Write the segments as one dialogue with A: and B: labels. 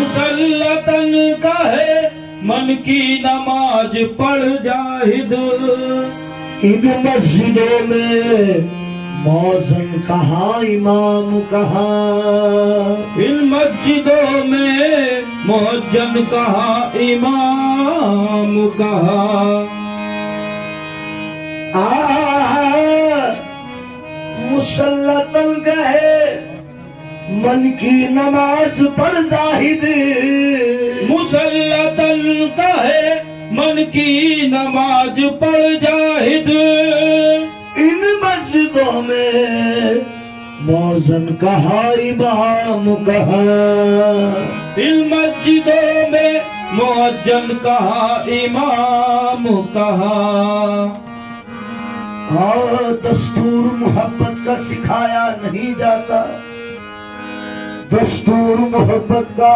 A: मुसल्लतन कहे मन की नमाज पढ़ जाहिद।
B: इन मस्जिदों में मौज़न कहाँ इमाम कहाँ।
A: इन मस्जिदों में मौजन कहाँ इमाम कहाँ।
B: मुसल्लतन कहे मन की नमाज पढ़ जाहिद।
A: मुसल्लतन कहे मन की नमाज पढ़ जाहिद।
B: इन मस्जिदों में मौज़न कहाँ इमाम कहाँ।
A: इन मस्जिदों में मौजन कहाँ इमाम कहाँ।
B: दस्तूर मोहब्बत का सिखाया नहीं जाता। दस्तूर मोहब्बत का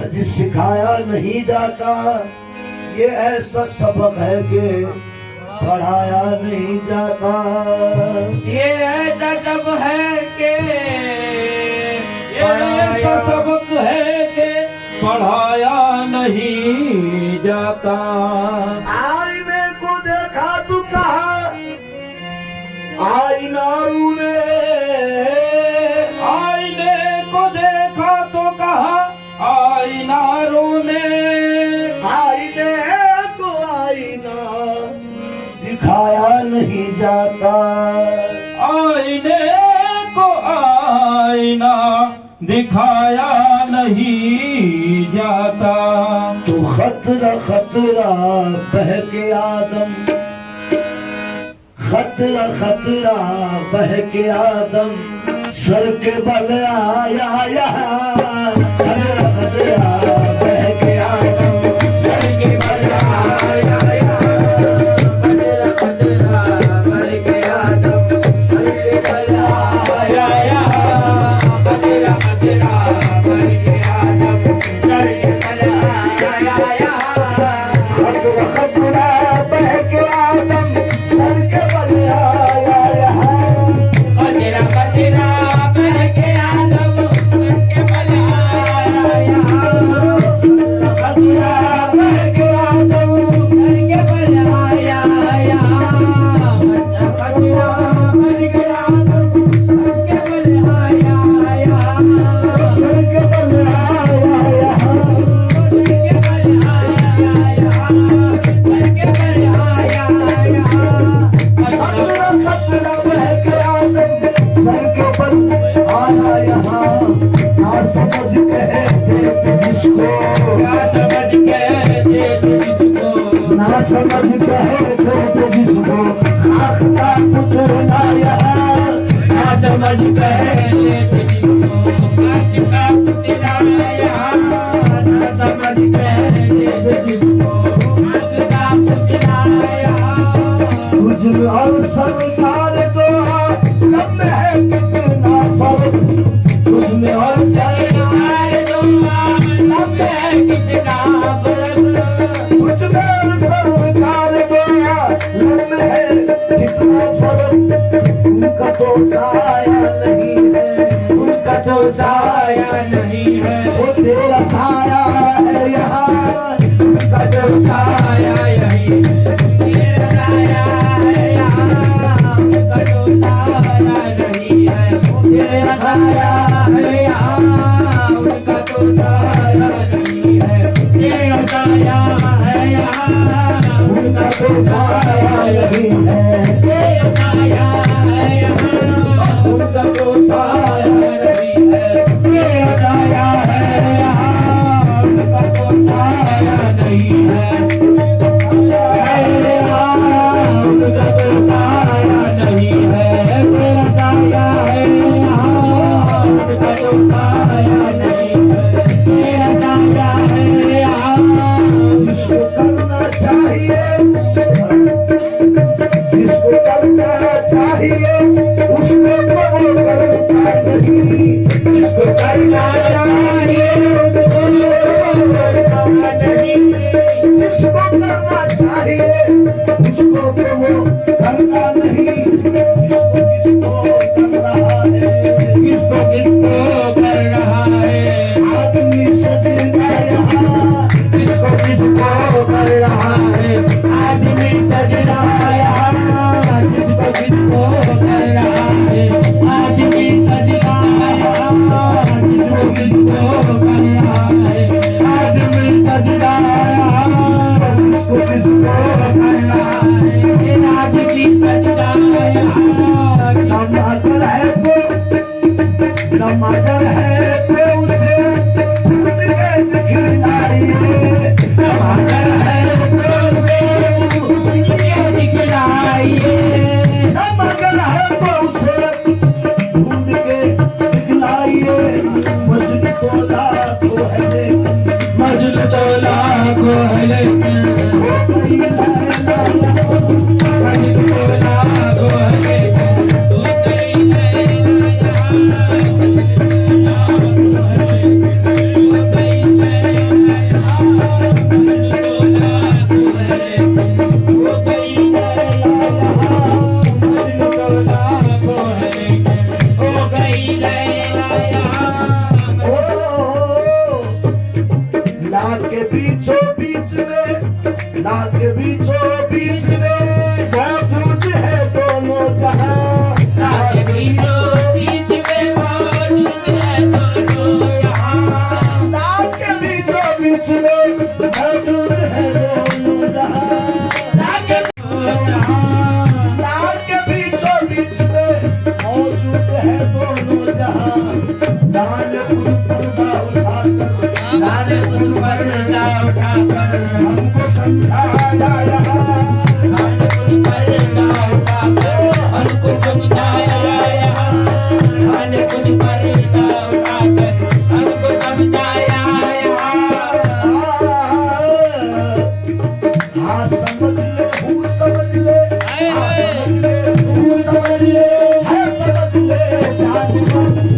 B: अजी सिखाया नहीं जाता। ये ऐसा सबक है कि पढ़ाया नहीं जाता।
A: ये ऐसा सब है कि ये ऐसा सबक है कि पढ़ाया नहीं जाता।
B: आईने को देखा तू कहा आईनारू ने।
A: आईने को देखा तो कहा आईनारू ने।
B: आईने को आईना दिखाया नहीं जाता।
A: आईने को आईना दिखाया नहीं जाता।
B: तो खतरा खतरा बह के आदम। खतरा खतरा बह के आदम सर के बल आया यहाँ। खतरा खतरा बह के आदम सर के बल आया यहाँ। खतरा खतरा बह के आदम सर के बल आया यहाँ। खतरा खतरा बह के आदम सर के बल आया यहाँ। खतरा खतरा बह के आदम सर के बल आया यहाँ। खतरा खतरा बह के आदम सर के बल आया यहाँ। खतरा बह के आदम सर के बल आया यहाँ। खतरा बह के आदम सर के बल आया यहाँ। सर के बल आया यहाँ। सर के बल आया यहाँ। सर के बल आया यहाँ। खतरा खतरा बह के आदम सर के बल आया यहाँ। ना समझ कहते थे जिसको।
A: क्या समझ कहते थे जिसको।
B: ना समझ कहते थे जिसको आँख का पुतला यहाँ।
A: ना समझ कहते थे जिसको आँख का पुतला यहाँ। ना समझ कहते थे जिसको आँख का पुतला यहाँ।
B: तुझ में और सरकार तो लम्बे है कितना फर्क।
A: तुझ में और सरकार तो लम्बे है कितना फर्क।
B: तुझ में और सरकार तो लम्बे है कितना फर्क। उनका तो साया नहीं है।
A: उनका तो साया नहीं है।
B: वो तेरा साया है यहाँ।
A: उनका तो साया यही है। तेरा साया है यहाँ। उनका तो साया नहीं है। तेरा साया है यहाँ। उनका तो साया नहीं है। तेरा साया है यहाँ।
B: उनका तो साया नहीं है।
A: तेरा साया है यहाँ।
B: उनका तो साया
A: नहीं है। तेरा साया है यहाँ। उनका तो साया नहीं है। उनका तो साया नहीं है। तेरा साया है यहाँ। उनका तो साया नहीं है। तेरा साया है यहाँ।
B: जिसको करना चाहिए जिसको करना चाहिए उसको तो वो करता नहीं।
A: जिसको करना चाहिए उसको करता नहीं।
B: जिसको करना चाहिए उसको तो वो करता नहीं। किसको किसको कर रहा है।
A: किसको किसको कर रहा है।
B: आदमी सजे टमाटर है तो उसे ढूंढ के दिखलाइए,
A: टमाटर है तो उसे ढूंढ के दिखलाइए,
B: टमाटर है तो उसे ढूंढ के दिखलाइए। मजनू तो लाखों है लेकिन
A: मजनू तो लाखों है लेकिन
B: हो गई लैला यहाँ।
A: मजनू तो लाखों है लेकिन हो गई लैला यहाँ। मजनू तो लाखों है लेकिन हो गई लैला यहाँ। मजनू तो लाखों है लेकिन हो गई लैला यहाँ। मजनू तो लाखों है लेकिन हो गई लैला यहाँ।
B: लाख के बीचों बीच में, लाख के बीचों बीच में मौजूद है दोनों जहां।
A: लाख के बीचों बीच में मौजूद है दोनों जहां।
B: लाख के बीचों बीच में मौजूद है दोनों जहां।
A: लाख के बीचों जहां।
B: लाख के बीचों बीच में मौजूद है दोनों जहां। दान खुद पर्दा उठाकर,
A: दान खुद पर्दा उठाकर
B: हमको समझाया यहाँ।
A: दान खुद पर्दा उठाकर हमको समझाया यहाँ। दान खुद पर्दा उठाकर हमको समझाया यहाँ।
B: हाँ समझ ले, हूँ समझ ले, हाँ समझ ले, हूँ समझ ले, है समझ ले जानवर।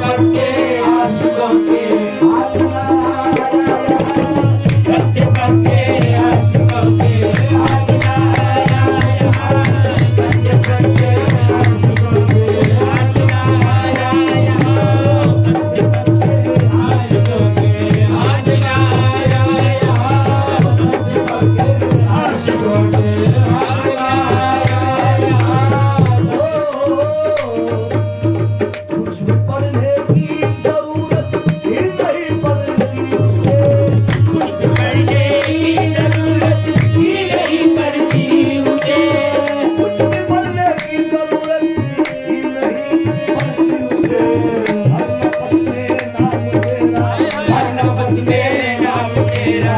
A: पक्के आशिकों के
B: हाथ लगाया
A: कच्चे पक्के आशिकों के हाथ लगाया यहाँ कच्चे पक्के आशिकों के हाथ लगाया यहाँ कच्चे पक्के आशिकों के हाथ लगाया यहाँ कच्चे पक्के आशिकों के हाथ लगाया यहाँ
B: कुछ भी पढ़ने की जरूरत ही नहीं पड़ती उसे
A: कुछ भी करने की जरूरत ही नहीं पड़ती उसे
B: कुछ भी पढ़ने की जरूरत ही नहीं पड़ती उसे हर नफस में नाम तेरा
A: हर नफ्स में नाम तेरा